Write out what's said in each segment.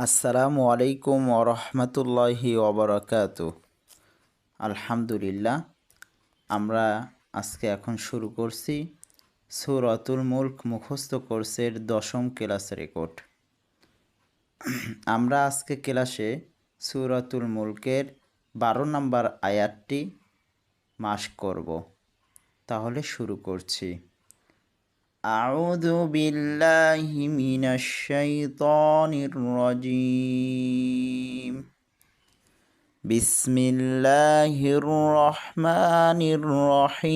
আসসালামু আলাইকুম ওরহমতুল্লাহি ওবরাকাতু। আলহামদুলিল্লাহ, আমরা আজকে এখন শুরু করছি সূরাতুল মুলক মুখস্থ কোর্সের 10ম ক্লাস রেকর্ড। আমরা আজকে ক্লাসে সূরাতুল মুলকের 12 নম্বর আয়াতটি মাস্ক করব। তাহলে শুরু করছি। আউযু বিল্লাহি মিনাশ শাইতানির রাজীম। বিসমিল্লাহির রহমানির রহিম।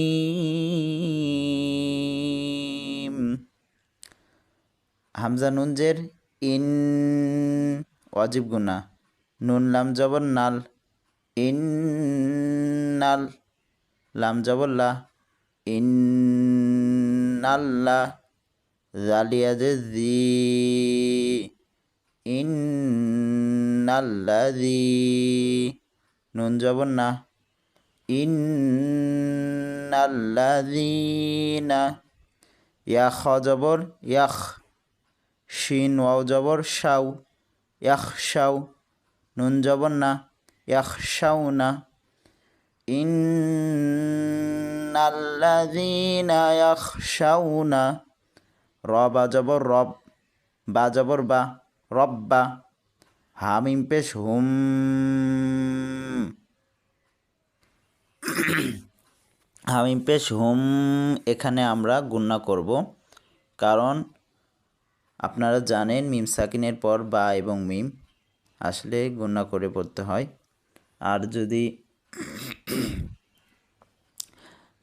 হামজা নুন জের ইন, ওয়াজিব গুনা। নুন লাম জবর নাল, ইন নাল। লাম জবর লা, ইন নাল্লাহ। জালিয়া যে জি, ইন নাল্লাযী। নুন জবর না, ইন্নাল্লাযীনা। ইয়া খ জবর ইয়াখ, শিন ওয়াও জবর শাও, ইয়াখশাও। নুন জবর না, ইয়াখশাওনা। ইন্নাল্লাযীনা ইয়াখশাওনা। র বা জবর রব, বা জবর বা, রব্বা। হামিম পেশ হুম। হামিম পেশ হুম, এখানে আমরা গুণনা করব, কারণ আপনারা জানেন মিম সাকিনের পর বা এবং মিম আসলে গুণনা করে পড়তে হয়। আর যদি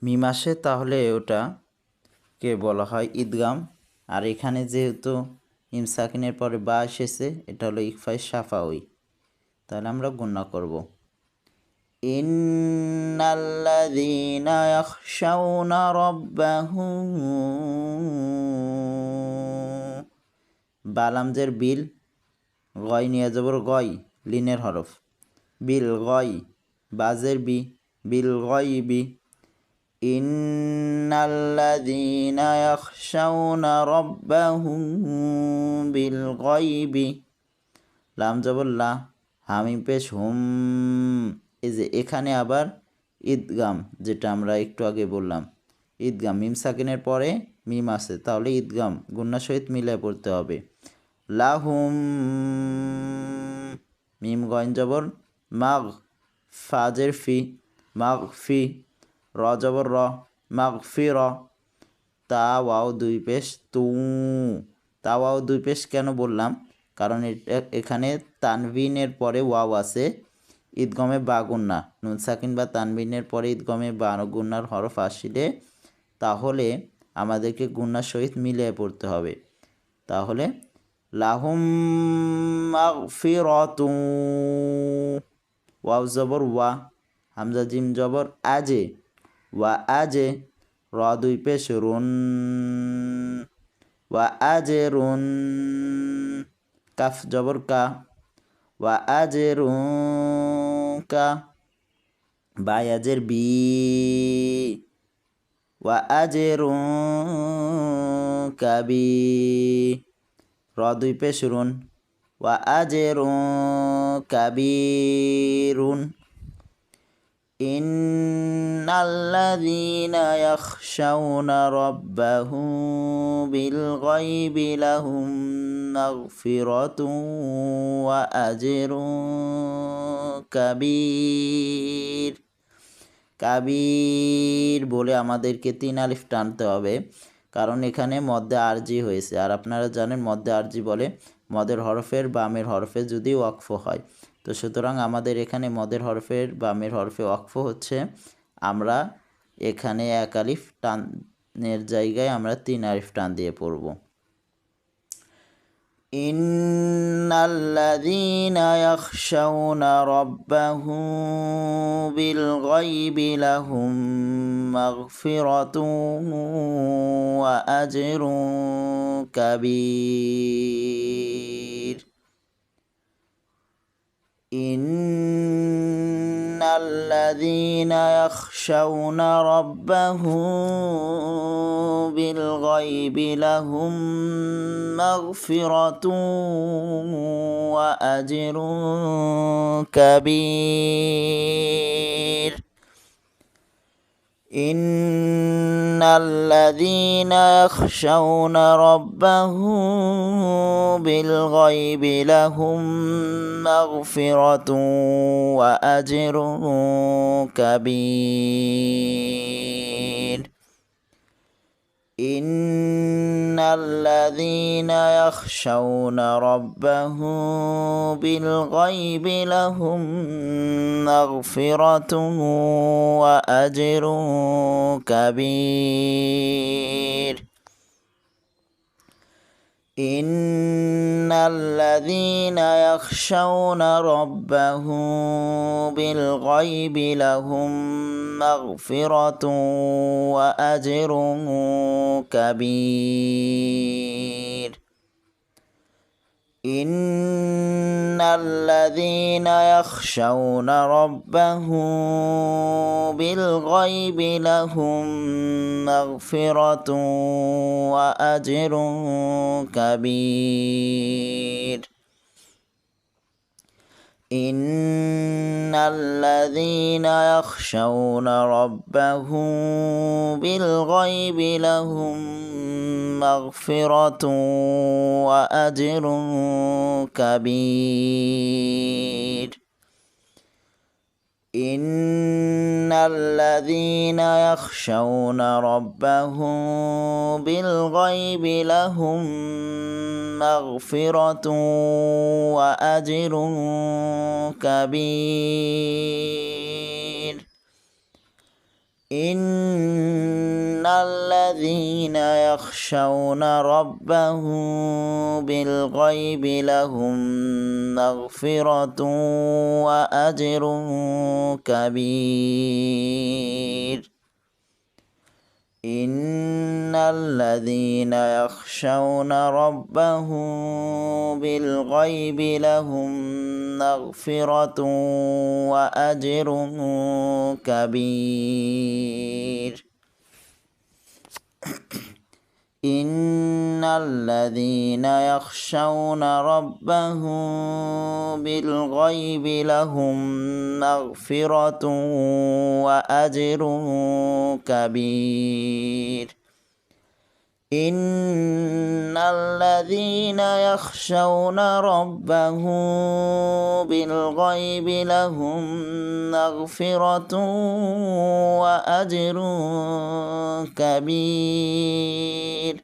মিম আসে তাহলে ওটাকে বলা হয় ইদগাম। আর এখানে যেহেতু মিম সাকিনের পরে বা এসেছে, এটা হলো ইকফাই সাফাউই। তাহলে আমরা গুণনা করব। ইন্নাল্লাযীনা ইয়াখশাওনা রাব্বাহুম। বালামজের বিল, গয় নিয়ে জবর গয়, লিনের হরফ। বিল গয়, বাজের বি, বিল গয় বি। ইন্নাল্লাযীনা ইয়াখশাওনা রাব্বাহুম বিল গায়বি। লাম জবর লা, হামিম পেশ হুম। এই যে এখানে আবার ঈদগাম, যেটা আমরা একটু আগে বললাম, ঈদগাম। মিম সাকিনের পরে মিম আছে, তাহলে ঈদগাম গুন্নার সহিত মিলায় পড়তে হবে। লাহুম, মিম গয়েন জবর মাগ, ফাজের ফি, মাগ ফি। র জবর র, মাগ ফি র। তা ওয়াও দুই পেশ তু। তা ওয়াও দুই পেশ কেন বললাম? কারণ এখানে তানভিনের পরে ওয়াও আছে, ঈদগমে বা গুন্না। নুন সাকিন বা তানভিনের পরে ঈদগমে বা গুন্নার হরফ আসলে তাহলে আমাদেরকে গুন্নার সহিত মিলিয়ে পড়তে হবে। তাহলে লাহুম মাগফিরাতুন, ওয়াও জবর ওয়া, হামজা জিম জবর আজে, ওয়া আজে। র দুই পেশ রুন, ওয়া আজে রুন। কাফ জবর কা, ওয়া আজে রুন কা। বায়াজের বি, ওয়া আজে রুন কাবি। র দুই পেশ রুন, ওয়া আজে রুন কাবিরুন। ইন্নাল্লাযীনা ইয়াখশাওনা রাব্বাহুম বিল গায়বি লাহুম মাগফিরাতুন ওয়া আজরুন কাবীর। কাবীর বলে আমাদেরকে 3 আলিফ টানতে হবে, কারণ এখানে মদ্দে আরজি হয়েছে। আর আপনারা জানেন মদ্দে আরজি বলে মদের হরফের বামের হরফে যদি ওয়াকফ হয়। তো সুতরাং আমাদের এখানে মদের হরফের বামের হরফে ওয়াকফ হচ্ছে, আমরা এখানে 1 আলিফ টানের জায়গায় আমরা 3 আলিফ টান দিয়ে পড়ব। ইন্নাল্লাযীনা ইয়াখশাওনা রাব্বাহুম বিল গায়বি লাহুম মাগফিরাতুন ওয়া আজরুন কাবীর। ইন্নাল্লাযীনা ইয়াখশাওনা রাব্বাহুম বিল গায়বি লাহুম মাগফিরাতুন ওয়া وأجر كبير إن الذين يخشون ربهم بالغيب لهم مغفرة وأجر كبير إن الذين يخشون ربهم بالغيب لهم مغفرة وأجر كبير إن الذين يخشون ربهم بالغيب لهم مغفرة وأجر كبير إن الذين يخشون ربهم بالغيب لهم مغفرة وأجر كبير إن الذين يخشون ربهم بالغيب لهم مغفرة وأجر كبير إن الذين يخشون ربهم بالغيب لهم مغفرة وأجر كبير إن الذين يخشون ربهم بالغيب لهم مغفرة وأجر كبير إن الذين يخشون ربهم بالغيب لهم مغفرة وأجر كبير إن الذين يخشون ربهم بالغيب لهم مغفرة وأجر كبير إن الذين يخشون ربهم بالغيب لهم مغفرة وأجر كبير